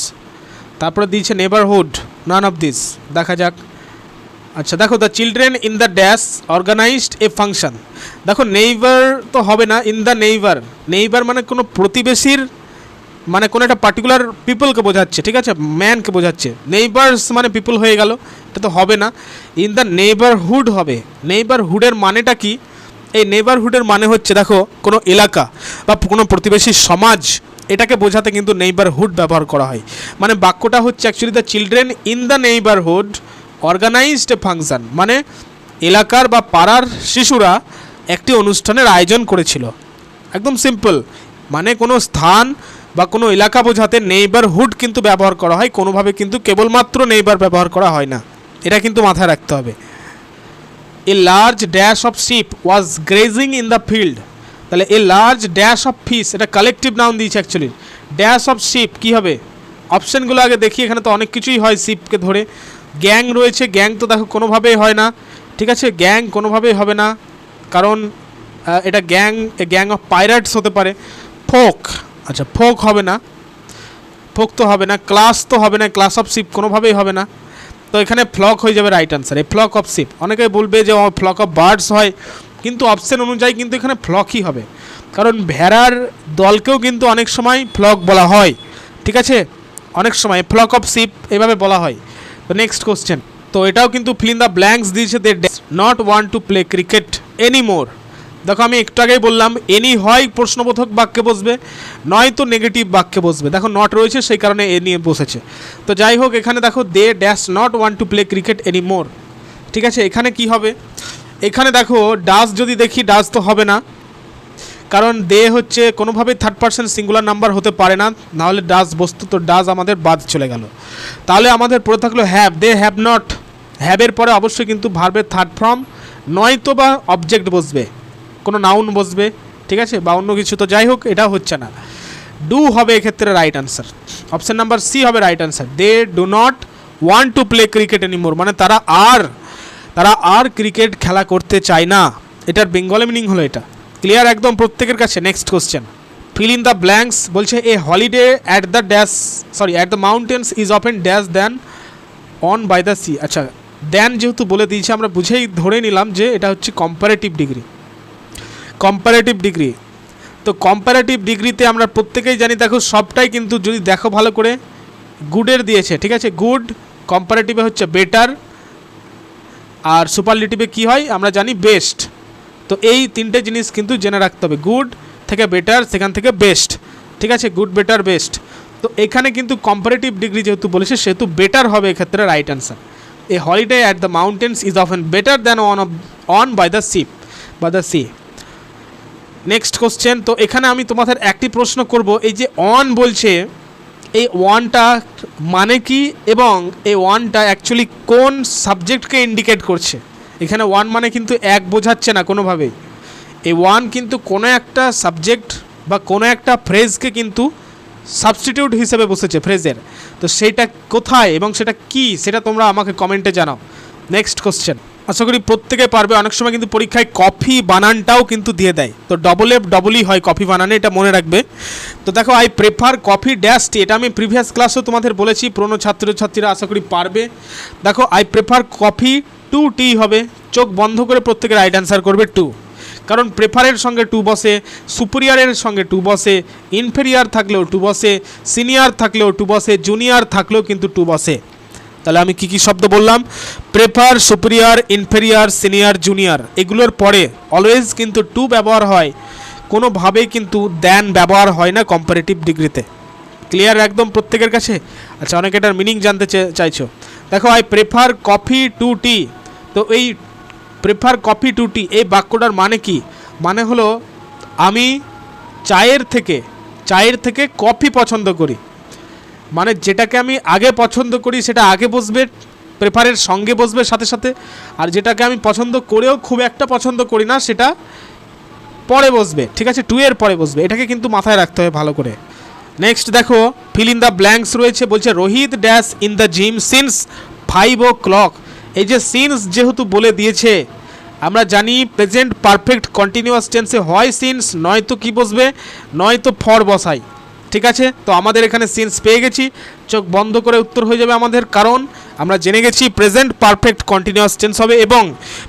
তারপরে দিয়েছে নেবারহুড, নান অফ দিস, দেখা যাক। আচ্ছা দেখো, the children in the dash organised a function. দেখো নেইবার তো হবে না, ইন দ্য নেইবার মানে কোনো প্রতিবেশীর, মানে কোনো একটা পার্টিকুলার পিপলকে বোঝাচ্ছে, ঠিক আছে, ম্যানকে বোঝাচ্ছে। নেইবার্স মানে পিপল হয়ে গেল, এটা তো হবে না। ইন দ্য নেইবারহুড হবে। নেইবারহুডের মানেটা কি, এই নেইবারহুডের মানে হচ্ছে দেখো কোনো এলাকা বা কোনো প্রতিবেশী সমাজ, এটাকে বোঝাতে কিন্তু নেইবারহুড ব্যবহার করা হয়। মানে বাক্যটা হচ্ছে actually the children in the neighbourhood organised a function, মানে এলাকার বা পাড়ার শিশুরা একটি অনুষ্ঠানের আয়োজন করেছিল, একদম সিম্পল। মানে কোনো স্থান বা কোনো এলাকা বোঝাতে নেইবারহুড কিন্তু ব্যবহার করা হয়, কোনোভাবে কিন্তু কেবলমাত্র নেইবার ব্যবহার করা হয় না, এটা কিন্তু মাথায় রাখতে হবে। A large dash of ship was grazing in the field, তাহলে a large dash of fish, এটা কালেকটিভ নাউন দিয়েছে অ্যাকচুয়ালি। ড্যাশ অফ শিপ কী হবে, অপশানগুলো আগে দেখি, এখানে তো অনেক কিছুই হয় শিপকে ধরে। গ্যাং রয়েছে, গ্যাং তো দেখো কোনোভাবেই হয় না, ঠিক আছে, গ্যাং কোনোভাবেই হবে না, কারণ এটা গ্যাং অফ পাইরেটস হতে পারে। ফোক, আচ্ছা ফোক হবে না, ফোক তো হবে না। ক্লাস তো হবে না, ক্লাস অফ শিপ কোনোভাবেই হবে না। তো এখানে ফ্লক হয়ে যাবে রাইট আনসার। এই ফ্লক অফ শিপ, অনেকে বলবে যে ফ্লক অফ বার্ডস হয়, কিন্তু অপশন অনুযায়ী কিন্তু এখানে ফ্লকই হবে, কারণ ভেড়ার দলকেও কিন্তু অনেক সময় ফ্লক বলা হয়, ঠিক আছে, অনেক সময় ফ্লক অফ শিপ এভাবে বলা হয়। তো নেক্সট কোশ্চেন, তো এটাও কিন্তু ফিল ইন দ্য ব্ল্যাঙ্কস দিয়েছে, they not want to play cricket any more. দেখো আমি একটু আগেই বললাম এনি হয় প্রশ্নবোধক বাক্যে বসবে, নয়তো নেগেটিভ বাক্যে বসবে। দেখো নট রয়েছে সেই কারণে এ নিয়ে বসেছে। তো যাই হোক এখানে দেখো they dash not want to play cricket any more, ঠিক আছে। এখানে কি হবে, এখানে দেখো ডাজ যদি দেখি, ডাজ তো হবে না, কারণ দে হচ্ছে কোনোভাবেই থার্ড পারসন সিঙ্গুলার নাম্বার হতে পারে না, নাহলে ডাজ বস্তু, তো ডাজ আমাদের বাদ চলে গেল। তাহলে আমাদের পড়ে থাকলো হ্যাভ, দে হ্যাভ নট, হ্যাভের পরে অবশ্যই কিন্তু ভার্বের থার্ড ফর্ম, নয়তো বা অবজেক্ট বসবে, কোনো নাউন বসবে, ঠিক আছে, বা অন্য কিছু। তো যাই হোক এটা হচ্ছে না, ডু হবে এক্ষেত্রে right answer, option number C হবে right answer. They do not want to play cricket anymore, মানে তারা আর ক্রিকেট খেলা করতে চায় না, এটার বেঙ্গলি মিনিং হলো এটা। ক্লিয়ার একদম প্রত্যেকের কাছে। Next question, fill in the blanks বলছে a holiday at the mountains is often dash than on by the sea. আচ্ছা দেন যেহেতু বলে দিয়েছে আমরা বুঝেই ধরে নিলাম যে এটা হচ্ছে কম্পারেটিভ ডিগ্রি, তো কম্পারেটিভ ডিগ্রিতে আমরা প্রত্যেকেই জানি, দেখো সবটাই কিন্তু যদি দেখো ভালো করে গুডের দিয়েছে, ঠিক আছে, গুড কম্পারেটিভে হচ্ছে বেটার, আর সুপারলেটিভে কি হয় আমরা জানি বেস্ট। তো এই তিনটে জিনিস কিন্তু জেনে রাখতে হবে, গুড থেকে বেটার, সেখান থেকে বেস্ট, ঠিক আছে, গুড বেটার বেস্ট। তো এখানে কিন্তু কম্পারেটিভ ডিগ্রি যেহেতু বলেছে সেহেতু বেটার হবে এক্ষেত্রে right answer. A holiday at the mountains is often better than on by the sea. Next question, তো এখানে আমি তোমাদের একটি প্রশ্ন করব, এই যে অন বলছে, এই ওয়ানটা মানে কি, এবং এই ওয়ানটা অ্যাকচুয়ালি কোন সাবজেক্টকে ইন্ডিকেট করছে। এখানে ওয়ান মানে কিন্তু এক বোঝাচ্ছে না কোনোভাবেই, এই ওয়ান কিন্তু কোনো একটা সাবজেক্ট বা কোনো একটা ফ্রেজকে কিন্তু সাবস্টিটিউট হিসেবে বসেছে ফ্রেজের, তো সেইটা কোথায় এবং সেটা কি, সেটা তোমরা আমাকে কমেন্টে জানাও। নেক্সট কোশ্চেন, আশা করি প্রত্যেকে পারবে। অনেক সময় কিন্তু পরীক্ষায় কফি বানানটাও কিন্তু দিয়ে দেয়, তো ডবল এফ ডবলই হয় কফি বানানে, এটা মনে রাখবে। তো দেখো আই প্রেফার কফি ড্যাশ টি, এটা আমি প্রিভিয়াস ক্লাসেও তোমাদের বলেছি, পুরনো ছাত্রছাত্রীরা আশা করি পারবে। দেখো আই প্রেফার কফি টু টি হবে, চোখ বন্ধ করে প্রত্যেকে রাইট অ্যান্সার করবে টু, কারণ প্রেফারের সঙ্গে টু বসে, সুপিরিয়ারের সঙ্গে টু বসে, ইনফেরিয়ার থাকলেও টু বসে, সিনিয়র থাকলেও টু বসে, জুনিয়র থাকলেও কিন্তু টু বসে। তাহলে আমি কি শব্দ বললাম, prefer, superior, inferior, senior, junior, এগুলোর পরে অলওয়েজ কিন্তু টু ব্যবহার হয়, কোনোভাবেই কিন্তু দ্যান ব্যবহার হয় না কম্পারেটিভ ডিগ্রিতে। ক্লিয়ার একদম প্রত্যেকের কাছে। আচ্ছা অনেকে এটার মিনিং জানতে চাইছো, দেখো আই প্রেফার কফি টু টি, তো এই প্রেফার কফি টু টি এই বাক্যটার মানে কি, মানে হলো আমি চায়ের থেকে কফি পছন্দ করি, মানে যেটাকে আমি আগে পছন্দ করি সেটা আগে বসবে, প্রেফারের সঙ্গে বসবে সাথে সাথে, আর যেটাকে আমি পছন্দ করেও খুব একটা পছন্দ করি না সেটা পরে বসবে, ঠিক আছে, টু এর পরে বসবে, এটাকে কিন্তু মাথায় রাখতে হবে ভালো করে। নেক্সট দেখো ফিল ইন দ্য ব্ল্যাঙ্কস রয়েছে, বলছে Rohit dash in the gym since 5 o'clock। এই যে সিন্স যেহেতু বলে দিয়েছে, আমরা জানি প্রেজেন্ট পারফেক্ট কন্টিনিউয়াস টেন্সে হয় সিন্স, নয়তো কি বসবে, নয়তো ফর বসাই, ঠিক আছে। তো আমাদের এখানে সিন্স পেয়ে গেছি, চোখ বন্ধ করে উত্তর হয়ে যাবে আমাদের, কারণ আমরা জেনে গেছি প্রেজেন্ট পারফেক্ট কন্টিনিউয়াস টেন্স হবে, এবং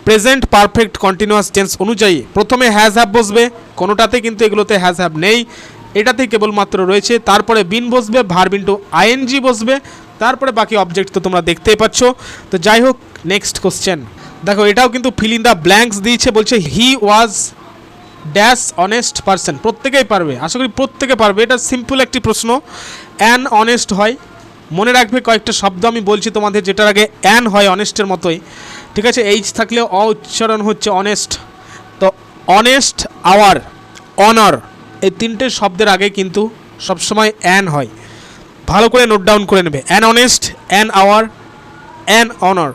প্রেজেন্ট পারফেক্ট কন্টিনিউয়াস টেন্স অনুযায়ী প্রথমে হ্যাজ হ্যাভ বসবে, কোনোটাতে কিন্তু এগুলোতে হ্যাজ হ্যাভ নেই, এটাতেই কেবলমাত্র রয়েছে, তারপরে বিন বসবে, ভার্ব ইনটু আইএনজি বসবে, তারপরে বাকি অবজেক্ট তো তোমরা দেখতেই পাচ্ছ। তো যাই হোক নেক্সট কোশ্চেন, দেখো এটাও কিন্তু ফিল ইন দ্য ব্ল্যাঙ্কস দিয়েছে, বলছে হি ওয়াজ ড্যাশ অনেস্ট পারসন, প্রত্যেকেই পারবে, আশা করি প্রত্যেকে পারবে, এটা সিম্পল একটি প্রশ্ন। অ্যান অনেস্ট হয়, মনে রাখবে কয়েকটা শব্দ আমি বলছি তোমাদের, যেটার আগে অ্যান হয় অনেস্টের মতোই, ঠিক আছে, এইচ থাকলেও অ উচ্চারণ হচ্ছে অনেস্ট। তো অনেস্ট, আওয়ার, অনার, এই তিনটে শব্দের আগে কিন্তু সবসময় অ্যান হয়, ভালো করে নোট ডাউন করে নেবে, an honest, an hour, an honour,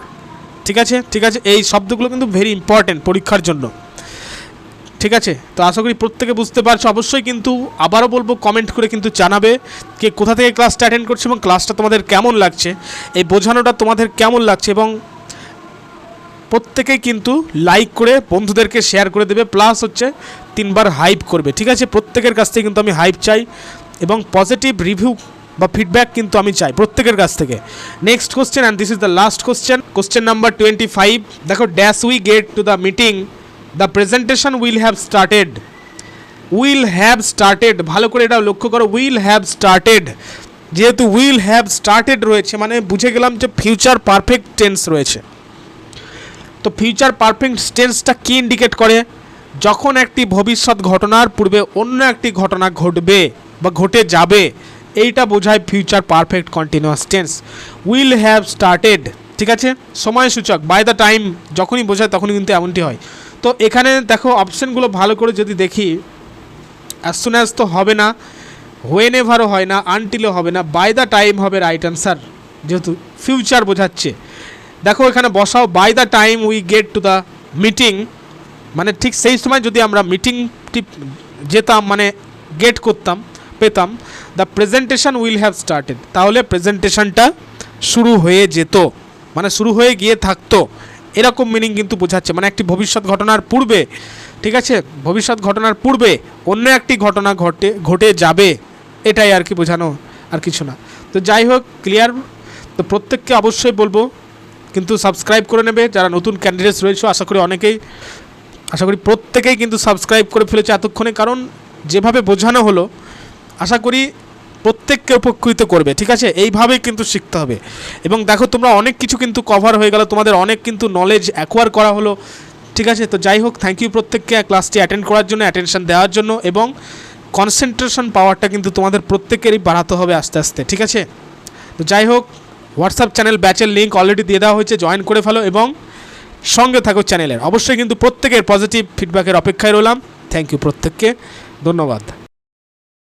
ঠিক আছে, এই শব্দগুলো কিন্তু ভেরি ইম্পর্টেন্ট পরীক্ষার জন্য, ঠিক আছে। তো আশা করি প্রত্যেকে বুঝতে পারছো। অবশ্যই কিন্তু আবারও বলবো কমেন্ট করে কিন্তু জানাবে কে কোথা থেকে ক্লাসটা অ্যাটেন্ড করছে এবং ক্লাসটা তোমাদের কেমন লাগছে, এই বোঝানোটা তোমাদের কেমন লাগছে, এবং প্রত্যেকেই কিন্তু লাইক করে বন্ধুদেরকে শেয়ার করে দেবে, প্লাস হচ্ছে 3বার হাইপ করবে, ঠিক আছে। প্রত্যেকের কাছ থেকে কিন্তু আমি হাইপ চাই, এবং পজিটিভ রিভিউ বা ফিডব্যাক কিন্তু আমি চাই প্রত্যেকের কাছ থেকে। Next question, and this is the last question, question number 25। দেখো, dash we get to the meeting, the presentation will have started. Will have started, ভালো করে এটা লক্ষ্য করো, উইল হ্যাভ স্টার্টেড। যেহেতু উইল হ্যাভ স্টার্টেড রয়েছে মানে বুঝে গেলাম যে ফিউচার পারফেক্ট টেন্স রয়েছে। তো ফিউচার পারফেক্ট টেন্সটা কী ইন্ডিকেট করে? যখন একটি ভবিষ্যৎ ঘটনার পূর্বে অন্য একটি ঘটনা ঘটবে বা ঘটে যাবে, এইটা বোঝায় future perfect continuous tense. Will have started, ঠিক আছে, সময়সূচক বাই দ্য টাইম যখনই বোঝায় তখনই কিন্তু এমনটি হয়। তো এখানে দেখো অপশানগুলো ভালো করে যদি দেখি, অ্যাজ সুন অ্যাজ তো হবে না, হোয়েন এভারও হয় না, আনটিলও হবে না, বাই দ্য টাইম হবে রাইট অ্যান্সার, যেহেতু ফিউচার বোঝাচ্ছে। দেখো এখানে বসাও by the time we get to the meeting, মানে ঠিক সেই সময় যদি আমরা মিটিংটি যেতাম মানে গেট করতাম পেতাম, the presentation will have started, তাহলে প্রেজেন্টেশনটা শুরু হয়ে যেত, মানে শুরু হয়ে গিয়ে থাকতো, এরকম মিনিং কিন্তু বোঝাচ্ছে। মানে একটি ভবিষ্যৎ ঘটনার পূর্বে, ঠিক আছে, ভবিষ্যৎ ঘটনার পূর্বে অন্য একটি ঘটনা ঘটে যাবে, এটাই আর কি বোঝানো, আর কিছু না। তো যাই হোক, ক্লিয়ার? তো প্রত্যেককে অবশ্যই বলবো কিন্তু সাবস্ক্রাইব করে নেবে যারা নতুন ক্যান্ডিডেটস রয়েছে। আশা করি প্রত্যেকেই কিন্তু সাবস্ক্রাইব করে ফেলেছে এতক্ষণে, কারণ যেভাবে বোঝানো হলো আশা করি প্রত্যেককে উপকৃত করবে, ঠিক আছে? এইভাবেই কিন্তু শিখতে হবে। এবং দেখো তোমরা অনেক কিছু কিন্তু কভার হয়ে গেল, তোমাদের অনেক কিন্তু নলেজ অ্যাকোয়ার করা হলো, ঠিক আছে? তো যাই হোক, থ্যাংক ইউ প্রত্যেককে ক্লাসটি অ্যাটেন্ড করার জন্য, অ্যাটেনশন দেওয়ার জন্য, এবং কনসেন্ট্রেশন পাওয়ারটা কিন্তু তোমাদের প্রত্যেকেরই বাড়াতে হবে আস্তে আস্তে, ঠিক আছে? তো যাই হোক, হোয়াটসঅ্যাপ চ্যানেল ব্যাচের লিঙ্ক অলরেডি দিয়ে দেওয়া হয়েছে, জয়েন করে ফেলো এবং সঙ্গে থাকো চ্যানেলের। অবশ্যই কিন্তু প্রত্যেকের পজিটিভ ফিডব্যাকের অপেক্ষায় রইলাম। থ্যাংক ইউ প্রত্যেককে, ধন্যবাদ।